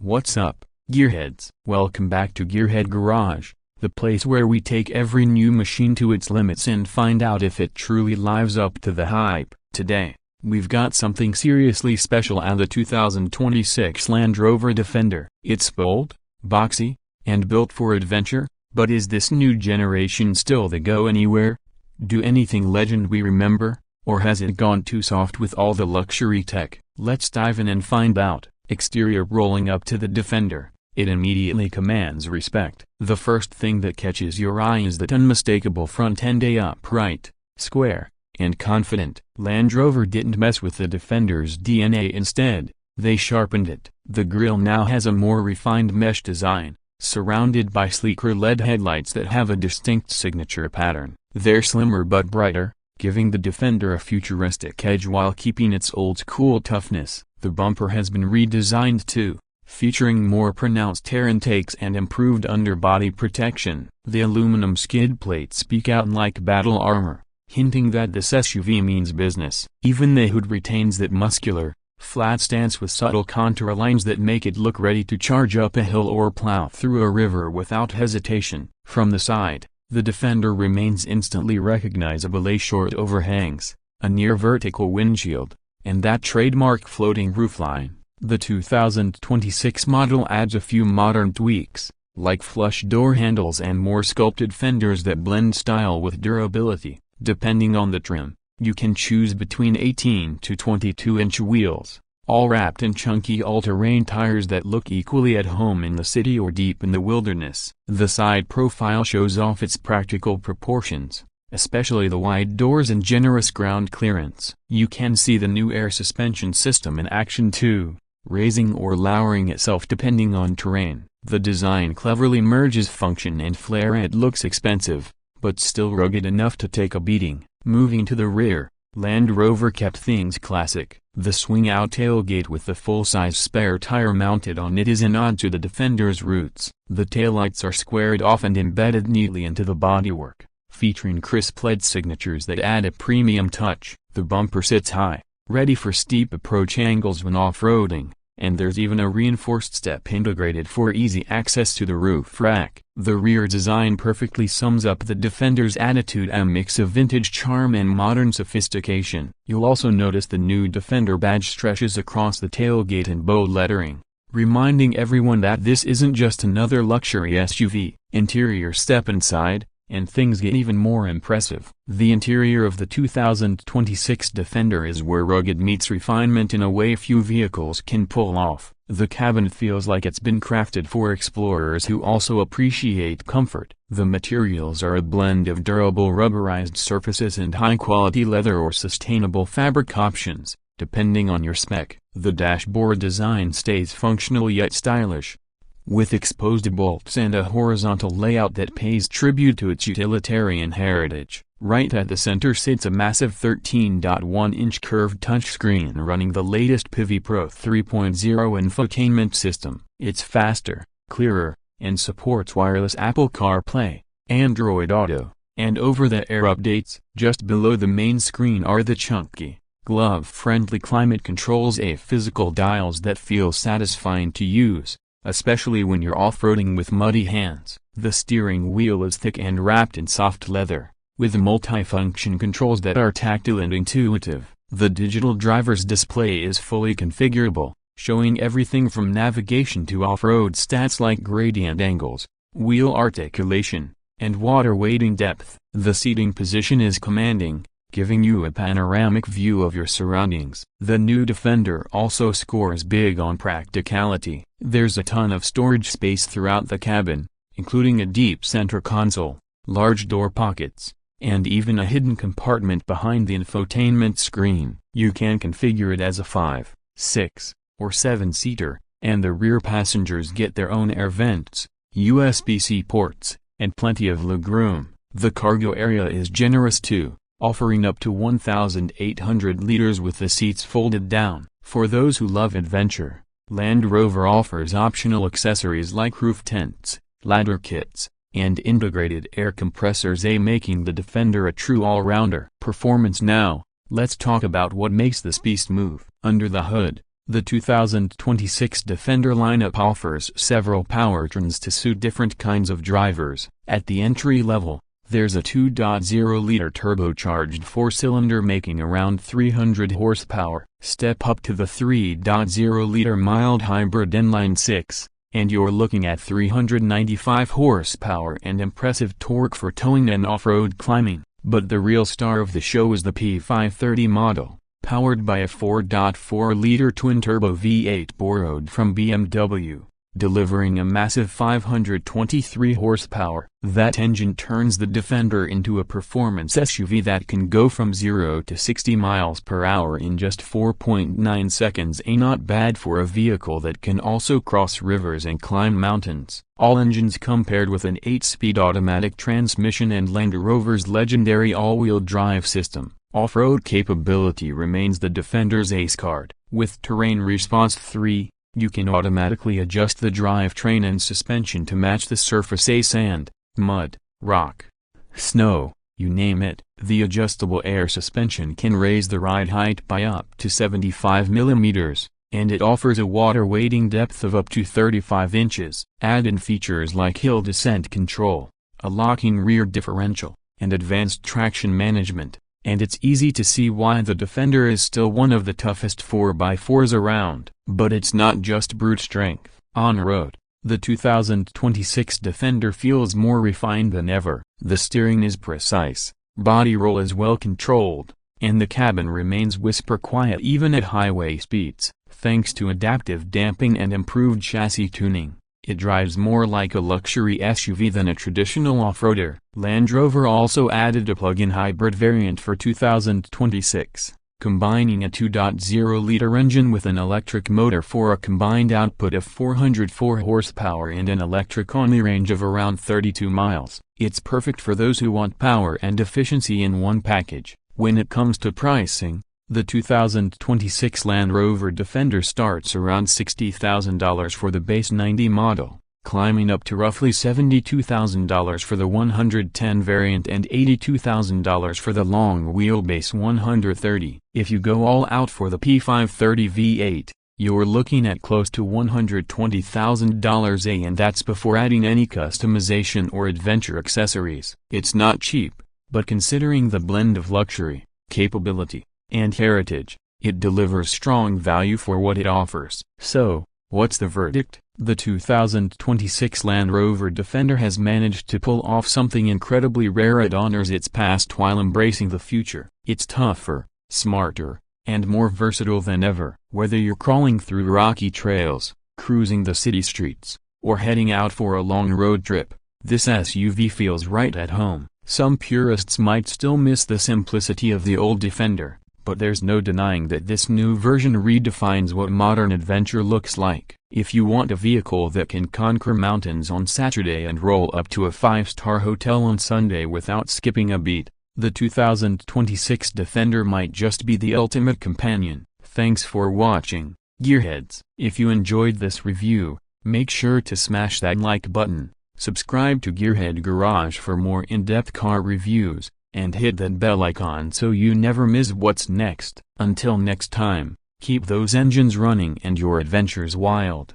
What's up, Gearheads? Welcome back to Gearhead Garage, the place where we take every new machine to its limits and find out if it truly lives up to the hype. Today, we've got something seriously special at the 2026 Land Rover Defender. It's bold, boxy, and built for adventure, but is this new generation still the go-anywhere? Do anything legend we remember, or has it gone too soft with all the luxury tech? Let's dive in and find out. Exterior. Rolling up to the Defender, it immediately commands respect. The first thing that catches your eye is that unmistakable front end. Upright, square, and confident. Land Rover didn't mess with the Defender's DNA. Instead, they sharpened it. The grille now has a more refined mesh design, surrounded by sleeker LED headlights that have a distinct signature pattern. They're slimmer but brighter, giving the Defender a futuristic edge while keeping its old-school toughness. The bumper has been redesigned too, featuring more pronounced air intakes and improved underbody protection. The aluminum skid plates speak out like battle armor, hinting that this SUV means business. Even the hood retains that muscular, flat stance with subtle contour lines that make it look ready to charge up a hill or plow through a river without hesitation. From the side, the Defender remains instantly recognizable. A short overhangs, a near vertical windshield, and that trademark floating roofline. The 2026 model adds a few modern tweaks, like flush door handles and more sculpted fenders that blend style with durability. Depending on the trim, you can choose between 18 to 22-inch wheels, all wrapped in chunky all-terrain tires that look equally at home in the city or deep in the wilderness. The side profile shows off its practical proportions, especially the wide doors and generous ground clearance. You can see the new air suspension system in action too, raising or lowering itself depending on terrain. The design cleverly merges function and flair. It looks expensive, but still rugged enough to take a beating. Moving to the rear, Land Rover kept things classic. The swing-out tailgate with the full-size spare tire mounted on it is a nod to the Defender's roots. The taillights are squared off and embedded neatly into the bodywork, featuring crisp LED signatures that add a premium touch. The bumper sits high, ready for steep approach angles when off-roading, and there's even a reinforced step integrated for easy access to the roof rack. The rear design perfectly sums up the Defender's attitude, a mix of vintage charm and modern sophistication. You'll also notice the new Defender badge stretches across the tailgate in bold lettering, reminding everyone that this isn't just another luxury SUV. Interior. Step inside, and things get even more impressive. The interior of the 2026 Defender is where rugged meets refinement in a way few vehicles can pull off. The cabin feels like it's been crafted for explorers who also appreciate comfort. The materials are a blend of durable rubberized surfaces and high-quality leather or sustainable fabric options, depending on your spec. The dashboard design stays functional yet stylish, with exposed bolts and a horizontal layout that pays tribute to its utilitarian heritage. Right at the center sits a massive 13.1-inch curved touchscreen running the latest Pivi Pro 3.0 infotainment system. It's faster, clearer, and supports wireless Apple CarPlay, Android Auto, and over-the-air updates. Just below the main screen are the chunky, glove-friendly climate controls, physical dials that feel satisfying to use, especially when you're off-roading with muddy hands. The steering wheel is thick and wrapped in soft leather, with multifunction controls that are tactile and intuitive. The digital driver's display is fully configurable, showing everything from navigation to off-road stats like gradient angles, wheel articulation, and water wading depth. The seating position is commanding, giving you a panoramic view of your surroundings. The new Defender also scores big on practicality. There's a ton of storage space throughout the cabin, including a deep center console, large door pockets, and even a hidden compartment behind the infotainment screen. You can configure it as a 5, 6, or 7-seater, and the rear passengers get their own air vents, USB-C ports, and plenty of legroom. The cargo area is generous too, offering up to 1,800 liters with the seats folded down. For those who love adventure, Land Rover offers optional accessories like roof tents, ladder kits, and integrated air compressors, making the Defender a true all-rounder. Performance. Now, let's talk about what makes this beast move. Under the hood, The 2026 Defender lineup offers several powertrains to suit different kinds of drivers. At the entry level, there's a 2.0-liter turbocharged four-cylinder making around 300 horsepower. Step up to the 3.0-liter mild hybrid inline-6, and you're looking at 395 horsepower and impressive torque for towing and off-road climbing. But the real star of the show is the P530 model, powered by a 4.4-liter twin-turbo V8 borrowed from BMW, delivering a massive 523 horsepower. That engine turns the Defender into a performance SUV that can go from 0 to 60 miles per hour in just 4.9 seconds. Not bad for a vehicle that can also cross rivers and climb mountains. All engines come paired with an 8-speed automatic transmission and Land Rover's legendary all-wheel drive system. Off-road capability remains the Defender's ace card. With Terrain Response 3, you can automatically adjust the drivetrain and suspension to match the surface: sand, mud, rock, snow, you name it. The adjustable air suspension can raise the ride height by up to 75 mm, and it offers a water wading depth of up to 35 inches. Add-in features like hill descent control, a locking rear differential, and advanced traction management. And it's easy to see why the Defender is still one of the toughest 4x4s around. But it's not just brute strength. On-road, the 2026 Defender feels more refined than ever. The steering is precise, body roll is well controlled, and the cabin remains whisper quiet even at highway speeds. Thanks to adaptive damping and improved chassis tuning, it drives more like a luxury SUV than a traditional off-roader. Land Rover also added a plug-in hybrid variant for 2026, combining a 2.0-liter engine with an electric motor for a combined output of 404 horsepower and an electric-only range of around 32 miles. It's perfect for those who want power and efficiency in one package. When it comes to pricing, the 2026 Land Rover Defender starts around $60,000 for the base 90 model, climbing up to roughly $72,000 for the 110 variant and $82,000 for the long wheelbase 130. If you go all out for the P530 V8, you're looking at close to $120,000, and that's before adding any customization or adventure accessories. It's not cheap, but considering the blend of luxury, capability, and heritage, it delivers strong value for what it offers. So, what's the verdict? The 2026 Land Rover Defender has managed to pull off something incredibly rare. It honors its past while embracing the future. It's tougher, smarter, and more versatile than ever. Whether you're crawling through rocky trails, cruising the city streets, or heading out for a long road trip, this SUV feels right at home. Some purists might still miss the simplicity of the old Defender, but there's no denying that this new version redefines what modern adventure looks like. If you want a vehicle that can conquer mountains on Saturday and roll up to a 5-star hotel on Sunday without skipping a beat, the 2026 Defender might just be the ultimate companion. Thanks for watching, Gearheads. If you enjoyed this review, make sure to smash that like button, subscribe to Gearhead Garage for more in-depth car reviews, and hit that bell icon so you never miss what's next. Until next time, keep those engines running and your adventures wild.